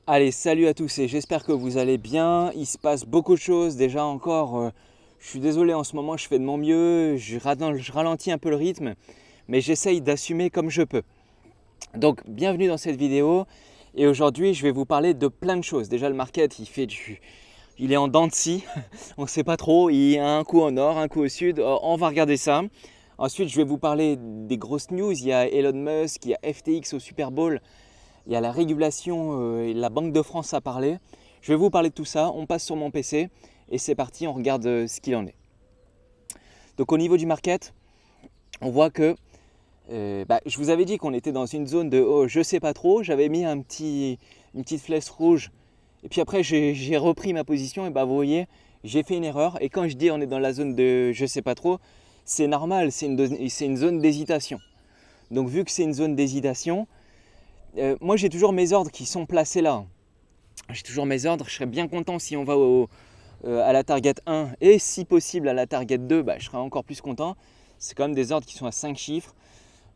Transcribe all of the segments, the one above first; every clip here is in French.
Allez, salut à tous et j'espère que vous allez bien. Il se passe beaucoup de choses. Déjà encore, je suis désolé en ce moment, je fais de mon mieux. Je ralentis un peu le rythme, mais j'essaye d'assumer comme je peux. Donc, bienvenue dans cette vidéo. Et aujourd'hui, je vais vous parler de plein de choses. Déjà, le market, il est en dents de scie. On ne sait pas trop. Il y a un coup au nord, un coup au sud. On va regarder ça. Ensuite, je vais vous parler des grosses news. Il y a Elon Musk, il y a FTX au Super Bowl. Il y a la régulation et la Banque de France à parler. Je vais vous parler de tout ça. On passe sur mon PC et c'est parti, on regarde ce qu'il en est. Donc au niveau du market, on voit que je vous avais dit qu'on était dans une zone de je sais pas trop. J'avais mis une petite flèche rouge et puis après j'ai repris ma position et vous voyez, j'ai fait une erreur. Et quand je dis on est dans la zone de je sais pas trop, c'est normal, c'est une zone d'hésitation. Donc vu que c'est une zone d'hésitation, moi j'ai toujours mes ordres qui sont placés là. J'ai toujours mes ordres, je serais bien content si on va à la target 1 et si possible à la target 2, je serais encore plus content. C'est quand même des ordres qui sont à 5 chiffres,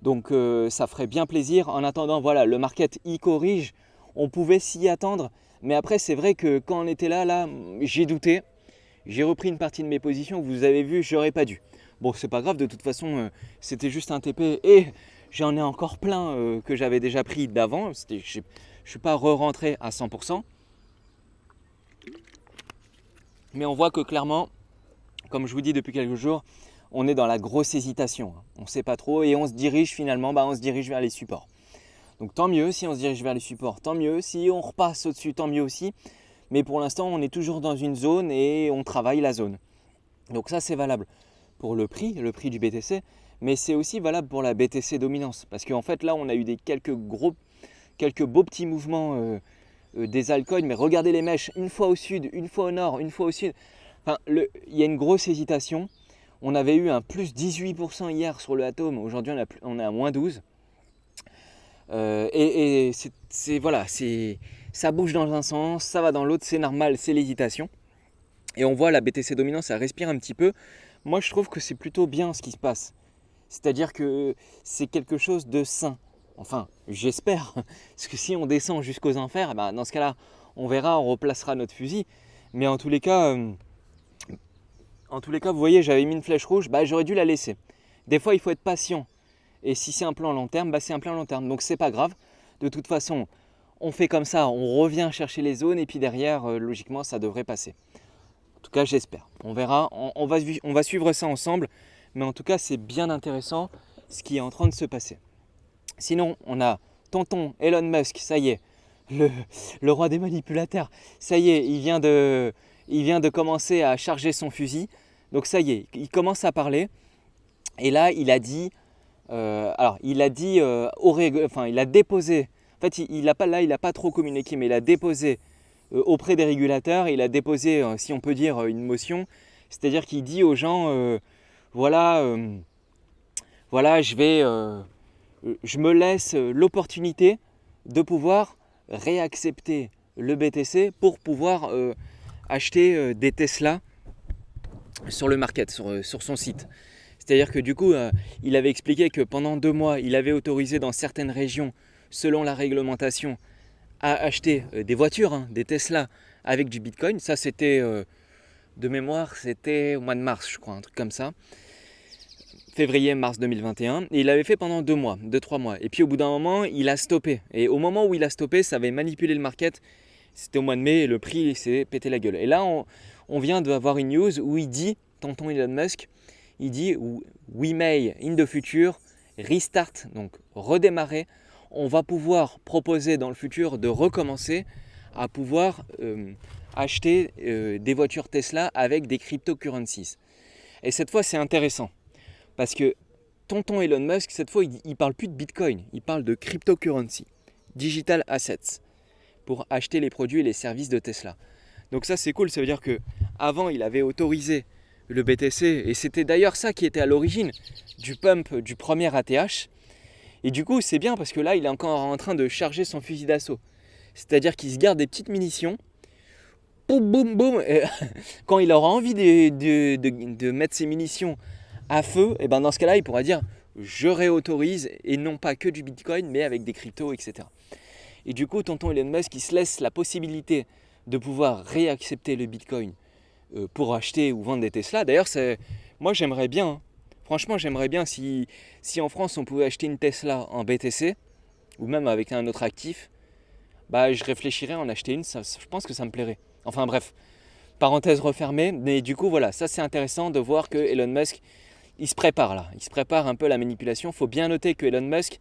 donc ça ferait bien plaisir. En attendant, voilà, le market y corrige, on pouvait s'y attendre, mais après c'est vrai que quand on était là, j'ai douté, j'ai repris une partie de mes positions, vous avez vu, j'aurais pas dû. Bon, c'est pas grave, de toute façon, c'était juste un TP et j'en ai encore plein que j'avais déjà pris d'avant. Je ne suis pas re-rentré à 100%. Mais on voit que clairement, comme je vous dis depuis quelques jours, on est dans la grosse hésitation. On ne sait pas trop et on se dirige finalement, on se dirige vers les supports. Donc tant mieux si on se dirige vers les supports, tant mieux. Si on repasse au-dessus, tant mieux aussi. Mais pour l'instant, on est toujours dans une zone et on travaille la zone. Donc ça, c'est valable pour le prix du BTC, mais c'est aussi valable pour la BTC dominance. Parce qu'en fait, là, on a eu quelques beaux petits mouvements des altcoins, mais regardez les mèches, une fois au sud, une fois au nord, une fois au sud. Enfin, il y a une grosse hésitation. On avait eu un plus 18% hier sur le Atom, aujourd'hui on est à moins 12. Et voilà, ça bouge dans un sens, ça va dans l'autre, c'est normal, c'est l'hésitation. Et on voit la BTC dominance, ça respire un petit peu. Moi je trouve que c'est plutôt bien ce qui se passe. C'est-à-dire que c'est quelque chose de sain. Enfin, j'espère. Parce que si on descend jusqu'aux enfers, dans ce cas-là, on verra, on replacera notre fusil. Mais en tous les cas, vous voyez, j'avais mis une flèche rouge, j'aurais dû la laisser. Des fois, il faut être patient. Et si c'est un plan long terme, c'est un plan long terme. Donc c'est pas grave. De toute façon, on fait comme ça, on revient chercher les zones et puis derrière, logiquement, ça devrait passer. En tout cas, j'espère. On verra. On va suivre ça ensemble. Mais en tout cas, c'est bien intéressant ce qui est en train de se passer. Sinon, on a tonton Elon Musk, ça y est, le roi des manipulateurs. Ça y est, il vient de commencer à charger son fusil. Donc ça y est, il commence à parler. Et là, il a dit, il a déposé. En fait, il a pas trop communiqué, mais il a déposé auprès des régulateurs. Il a déposé, si on peut dire, une motion. C'est-à-dire qu'il dit aux gens, voilà, je me laisse l'opportunité de pouvoir réaccepter le BTC pour pouvoir acheter des Tesla sur le market, sur son site. C'est-à-dire que du coup, il avait expliqué que pendant 2 mois, il avait autorisé dans certaines régions, selon la réglementation, à acheter des voitures, des Tesla avec du Bitcoin. Ça, c'était, de mémoire, c'était au mois de mars, je crois, un truc comme ça. Février-mars 2021, et il l'avait fait pendant 2-3 mois. Et puis au bout d'un moment, il a stoppé. Et au moment où il a stoppé, ça avait manipulé le market. C'était au mois de mai et le prix s'est pété la gueule. Et là, on vient d'avoir une news où il dit, tonton Elon Musk, il dit we may in the future restart, donc redémarrer. On va pouvoir proposer dans le futur de recommencer à pouvoir acheter des voitures Tesla avec des cryptocurrencies. Et cette fois, c'est intéressant. Parce que tonton Elon Musk, cette fois, il ne parle plus de Bitcoin, il parle de cryptocurrency, digital assets, pour acheter les produits et les services de Tesla. Donc ça, c'est cool, ça veut dire qu'avant, il avait autorisé le BTC, et c'était d'ailleurs ça qui était à l'origine du pump du premier ATH. Et du coup, c'est bien parce que là, il est encore en train de charger son fusil d'assaut. C'est-à-dire qu'il se garde des petites munitions, boum, boum, boum, et quand il aura envie de mettre ses munitions à feu, et dans ce cas-là, il pourra dire je réautorise et non pas que du Bitcoin, mais avec des cryptos, etc. Et du coup, tonton Elon Musk, il se laisse la possibilité de pouvoir réaccepter le Bitcoin pour acheter ou vendre des Tesla. D'ailleurs, moi j'aimerais bien, hein. Franchement j'aimerais bien si en France on pouvait acheter une Tesla en BTC ou même avec un autre actif, bah je réfléchirais à en acheter une, je pense que ça me plairait. Enfin bref, parenthèse refermée, mais du coup voilà, ça c'est intéressant de voir que Elon Musk, il se prépare là, il se prépare un peu à la manipulation. Il faut bien noter que Elon Musk,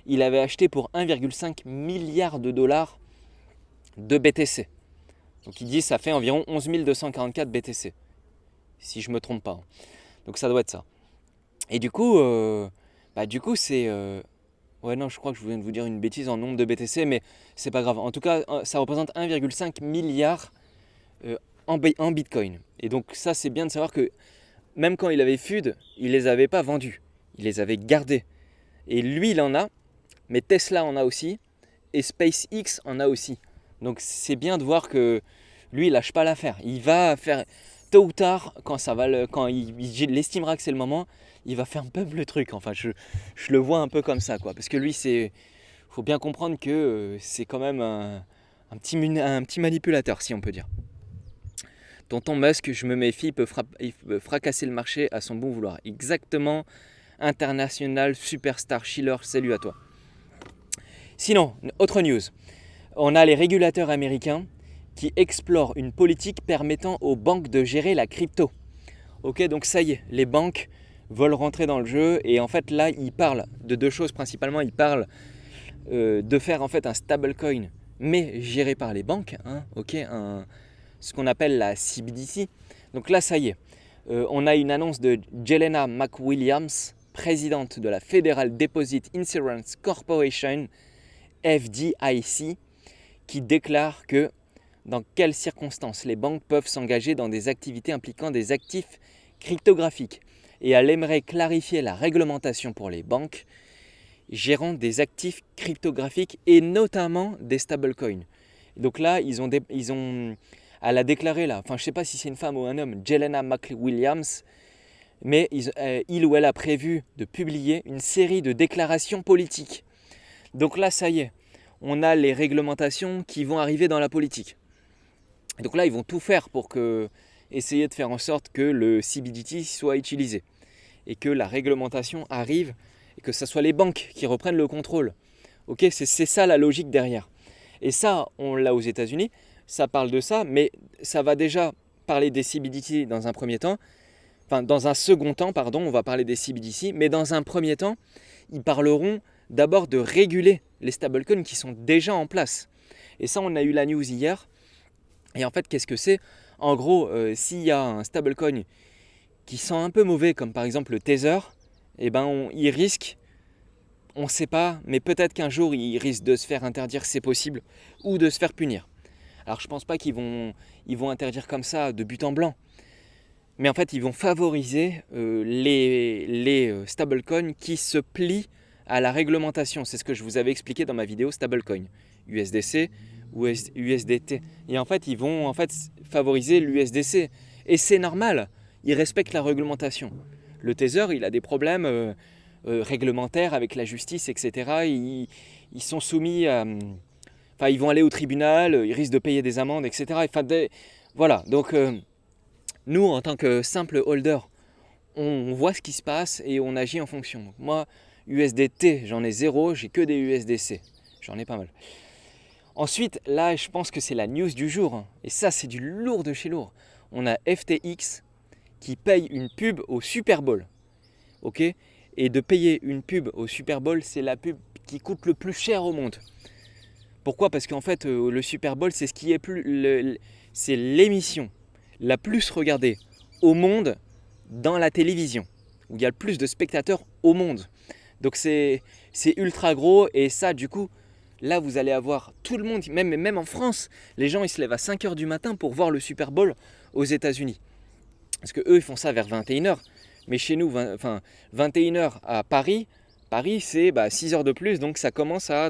il avait acheté pour 1,5 milliard de dollars de BTC. Donc il dit ça fait environ 11 244 BTC, si je ne me trompe pas. Donc ça doit être ça. Et du coup c'est... Ouais non, je crois que je viens de vous dire une bêtise en nombre de BTC, mais c'est pas grave. En tout cas, ça représente 1,5 milliard en Bitcoin. Et donc ça, c'est bien de savoir que même quand il avait FUD, il les avait pas vendus. Il les avait gardés. Et lui, il en a, mais Tesla en a aussi, et SpaceX en a aussi. Donc c'est bien de voir que lui, il lâche pas l'affaire. Il va faire, tôt ou tard, quand il estimera que c'est le moment, il va faire un peu le truc. Enfin, je le vois un peu comme ça, quoi. Parce que lui, faut bien comprendre que c'est quand même un petit manipulateur, si on peut dire. Tonton Musk, je me méfie, il peut fracasser le marché à son bon vouloir. Exactement, international, superstar, chiller, salut à toi. Sinon, autre news. On a les régulateurs américains qui explorent une politique permettant aux banques de gérer la crypto. Ok, donc ça y est, les banques veulent rentrer dans le jeu et en fait là, ils parlent de deux choses principalement. Ils parlent de faire en fait un stablecoin, mais géré par les banques, hein, ok, ce qu'on appelle la CBDC. Donc là, ça y est, on a une annonce de Jelena McWilliams, présidente de la Federal Deposit Insurance Corporation, FDIC, qui déclare que dans quelles circonstances les banques peuvent s'engager dans des activités impliquant des actifs cryptographiques. Et elle aimerait clarifier la réglementation pour les banques gérant des actifs cryptographiques et notamment des stablecoins. Donc là, elle a déclaré là, enfin je ne sais pas si c'est une femme ou un homme, Jelena McWilliams, mais il ou elle a prévu de publier une série de déclarations politiques. Donc là, ça y est, on a les réglementations qui vont arriver dans la politique. Donc là, ils vont tout faire pour essayer de faire en sorte que le CBDT soit utilisé et que la réglementation arrive et que ce soit les banques qui reprennent le contrôle. Ok, c'est ça la logique derrière. Et ça, on l'a aux États-Unis, ça parle de ça, mais ça va déjà parler des CBDT dans un premier temps. Enfin, dans un second temps, pardon, on va parler des CBDC, mais dans un premier temps, ils parleront d'abord de réguler les stablecoins qui sont déjà en place. Et ça, on a eu la news hier. Et en fait, qu'est-ce que c'est ? En gros, s'il y a un stablecoin qui sent un peu mauvais, comme par exemple le Tether, eh ben, il risque, on ne sait pas, mais peut-être qu'un jour, il risque de se faire interdire, c'est possible, ou de se faire punir. Alors, je ne pense pas qu'ils vont interdire comme ça, de but en blanc. Mais en fait, ils vont favoriser les stablecoins qui se plient à la réglementation. C'est ce que je vous avais expliqué dans ma vidéo stablecoin, USDC ou USDT. Et en fait, ils vont favoriser l'USDC. Et c'est normal, ils respectent la réglementation. Le Tether, il a des problèmes réglementaires avec la justice, etc. Ils sont soumis à... Enfin, ils vont aller au tribunal, ils risquent de payer des amendes, etc. Voilà, donc... nous, en tant que simple holder, on voit ce qui se passe et on agit en fonction. Donc moi, USDT, j'en ai zéro, j'ai que des USDC. J'en ai pas mal. Ensuite, là, je pense que c'est la news du jour. Hein. Et ça, c'est du lourd de chez lourd. On a FTX qui paye une pub au Super Bowl. Ok ? Et de payer une pub au Super Bowl, c'est la pub qui coûte le plus cher au monde. Pourquoi ? Parce qu'en fait, le Super Bowl, c'est c'est l'émission la plus regardée au monde dans la télévision, où il y a le plus de spectateurs au monde. Donc c'est ultra gros et ça du coup, là vous allez avoir tout le monde, même en France, les gens ils se lèvent à 5h du matin pour voir le Super Bowl aux États-Unis. Parce que eux ils font ça vers 21h, mais chez nous, 21h à Paris c'est 6 heures de plus, donc ça commence à,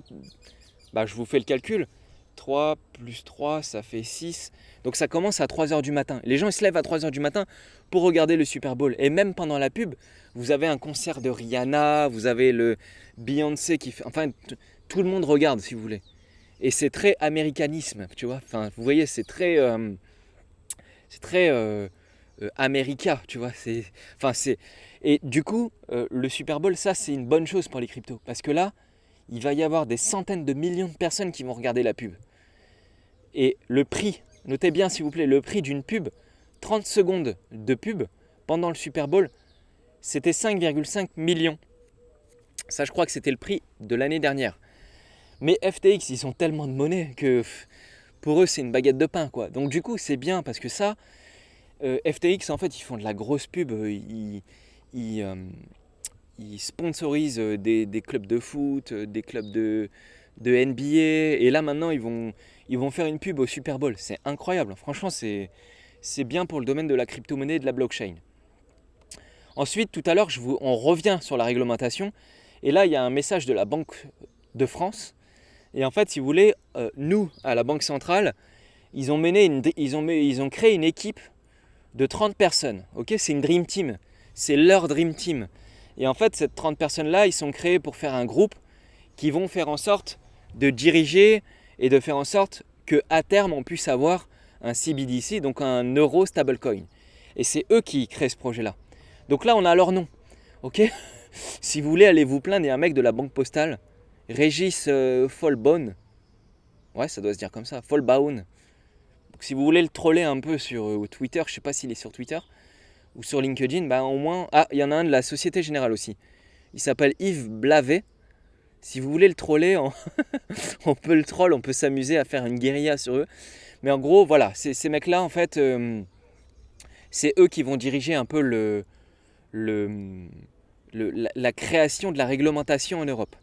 je vous fais le calcul, 3 plus 3, ça fait 6. Donc ça commence à 3h du matin. Les gens ils se lèvent à 3h du matin pour regarder le Super Bowl. Et même pendant la pub, vous avez un concert de Rihanna, vous avez le Beyoncé qui fait... Enfin, tout le monde regarde si vous voulez. Et c'est très américanisme, tu vois. Enfin, vous voyez, c'est très America, tu vois. Et du coup, le Super Bowl, ça, c'est une bonne chose pour les cryptos. Parce que là, il va y avoir des centaines de millions de personnes qui vont regarder la pub. Et le prix, notez bien s'il vous plaît, le prix d'une pub, 30 secondes de pub pendant le Super Bowl, c'était 5,5 millions. Ça, je crois que c'était le prix de l'année dernière. Mais FTX, ils ont tellement de monnaie que pour eux, c'est une baguette de pain, quoi. Donc du coup, c'est bien parce que ça, FTX, en fait, ils font de la grosse pub. Ils, euh, ils sponsorisent des clubs de foot, des clubs de NBA. Et là, maintenant, ils vont faire une pub au Super Bowl. C'est incroyable. Franchement, c'est bien pour le domaine de la crypto-monnaie et de la blockchain. Ensuite, tout à l'heure, on revient sur la réglementation. Et là, il y a un message de la Banque de France. Et en fait, si vous voulez, nous, à la Banque centrale, ils ont créé une équipe de 30 personnes. Ok, c'est une Dream Team. C'est leur Dream Team. Et en fait, ces 30 personnes-là, ils sont créés pour faire un groupe qui vont faire en sorte de diriger et de faire en sorte qu'à terme, on puisse avoir un CBDC, donc un euro stablecoin. Et c'est eux qui créent ce projet-là. Donc là, on a leur nom. Ok. Si vous voulez, allez vous plaindre, il y a un mec de la Banque Postale, Régis Folbaun. Ouais, ça doit se dire comme ça, Folbaun. Donc, si vous voulez le troller un peu sur Twitter, je ne sais pas s'il est sur Twitter ou sur LinkedIn, bah au moins... Ah, il y en a un de la Société Générale aussi. Il s'appelle Yves Blavet. Si vous voulez le troller, on peut le troll, on peut s'amuser à faire une guérilla sur eux. Mais en gros, voilà, ces mecs-là, en fait, c'est eux qui vont diriger un peu la création de la réglementation en Europe.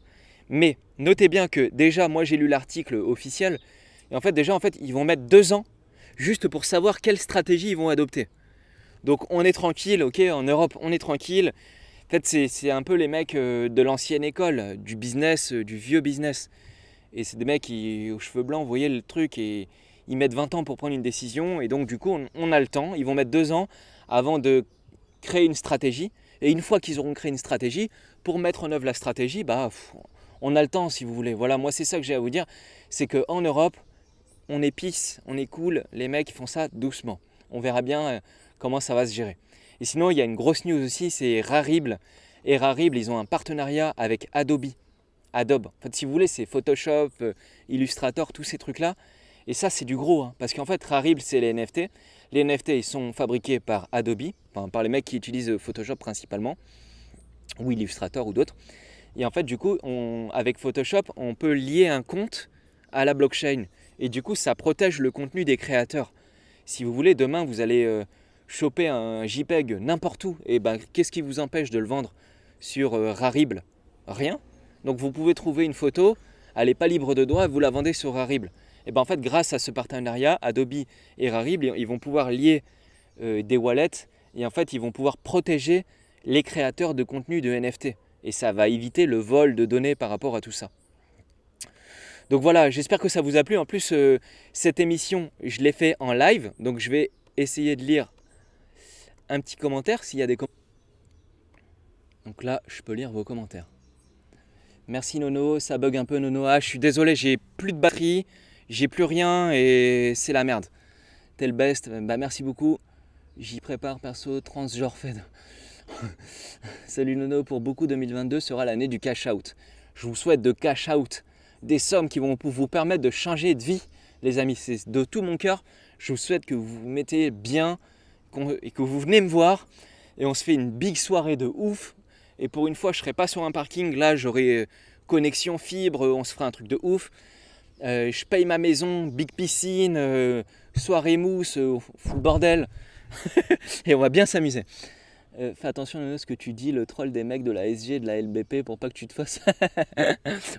Mais notez bien que déjà, moi j'ai lu l'article officiel, et en fait déjà, ils vont mettre 2 ans juste pour savoir quelle stratégie ils vont adopter. Donc on est tranquille, ok, en Europe on est tranquille. En fait c'est un peu les mecs de l'ancienne école, du business, du vieux business. Et c'est des mecs aux cheveux blancs, vous voyez le truc, et ils mettent 20 ans pour prendre une décision, et donc du coup on a le temps, ils vont mettre 2 ans avant de créer une stratégie, et une fois qu'ils auront créé une stratégie, pour mettre en œuvre la stratégie, on a le temps si vous voulez. Voilà, moi c'est ça que j'ai à vous dire, c'est qu'en Europe, on est peace, on est cool, les mecs font ça doucement. On verra bien comment ça va se gérer. Et sinon, il y a une grosse news aussi, c'est Rarible. Et Rarible, ils ont un partenariat avec Adobe. Adobe. En fait, si vous voulez, c'est Photoshop, Illustrator, tous ces trucs-là. Et ça, c'est du gros, hein, parce qu'en fait, Rarible, c'est les NFT. Les NFT, ils sont fabriqués par Adobe, enfin, par les mecs qui utilisent Photoshop principalement, ou Illustrator ou d'autres. Et en fait, du coup, avec Photoshop, on peut lier un compte à la blockchain. Et du coup, ça protège le contenu des créateurs. Si vous voulez, demain, vous allez choper un JPEG n'importe où. Et qu'est-ce qui vous empêche de le vendre sur Rarible? Rien. Donc vous pouvez trouver une photo, elle n'est pas libre de droit, vous la vendez sur Rarible. Et en fait, grâce à ce partenariat, Adobe et Rarible, ils vont pouvoir lier des wallets et en fait, ils vont pouvoir protéger les créateurs de contenu de NFT. Et ça va éviter le vol de données par rapport à tout ça. Donc voilà, j'espère que ça vous a plu. En plus, cette émission, je l'ai fait en live. Donc je vais essayer de lire un petit commentaire s'il y a des commentaires. Donc là, je peux lire vos commentaires. Merci Nono, ça bug un peu Nono. Ah, je suis désolé, j'ai plus de batterie, j'ai plus rien et c'est la merde. T'es le best, merci beaucoup. J'y prépare perso, transgenre fed. Salut Nono, pour beaucoup 2022 sera l'année du cash out. Je vous souhaite de cash out des sommes qui vont vous permettre de changer de vie, les amis. C'est de tout mon cœur. Je vous souhaite que vous vous mettez bien et que vous venez me voir et on se fait une big soirée de ouf. Et pour une fois, je ne serai pas sur un parking. Là, j'aurai connexion fibre, on se fera un truc de ouf. Je paye ma maison, big piscine, soirée mousse, full bordel. Et on va bien s'amuser. Fais attention à ce que tu dis, le troll des mecs de la SG et de la LBP pour pas que tu te fasses.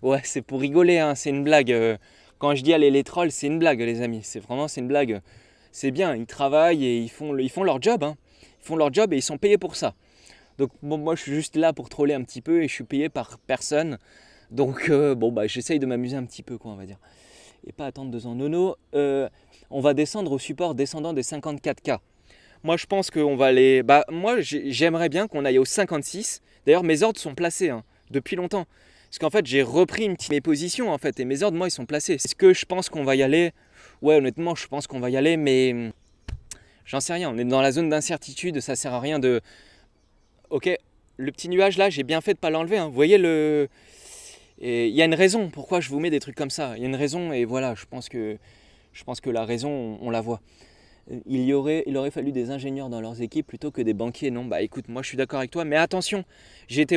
Ouais, c'est pour rigoler, hein, c'est une blague. Quand je dis aller les trolls, c'est une blague, les amis. C'est une blague. C'est bien, ils travaillent et ils font leur job. Hein. Ils font leur job et ils sont payés pour ça. Donc bon, moi, je suis juste là pour troller un petit peu et je suis payé par personne. Donc j'essaye de m'amuser un petit peu, quoi, on va dire. Et pas attendre 2 ans. Nono, on va descendre au support descendant des 54K. Moi, je pense qu'on va aller... moi, j'aimerais bien qu'on aille au 56. D'ailleurs, mes ordres sont placés depuis longtemps. Parce qu'en fait, j'ai repris mes positions en fait, et mes ordres, moi, ils sont placés. Est-ce que je pense qu'on va y aller? Ouais, honnêtement, je pense qu'on va y aller, mais j'en sais rien. On est dans la zone d'incertitude, ça sert à rien de... Ok, le petit nuage là, j'ai bien fait de pas l'enlever. Vous voyez le... Et il y a une raison pourquoi je vous mets des trucs comme ça. Il y a une raison, et voilà, je pense que la raison, on la voit. Il aurait fallu des ingénieurs dans leurs équipes plutôt que des banquiers. Non, bah écoute, moi je suis d'accord avec toi, mais attention, j'ai été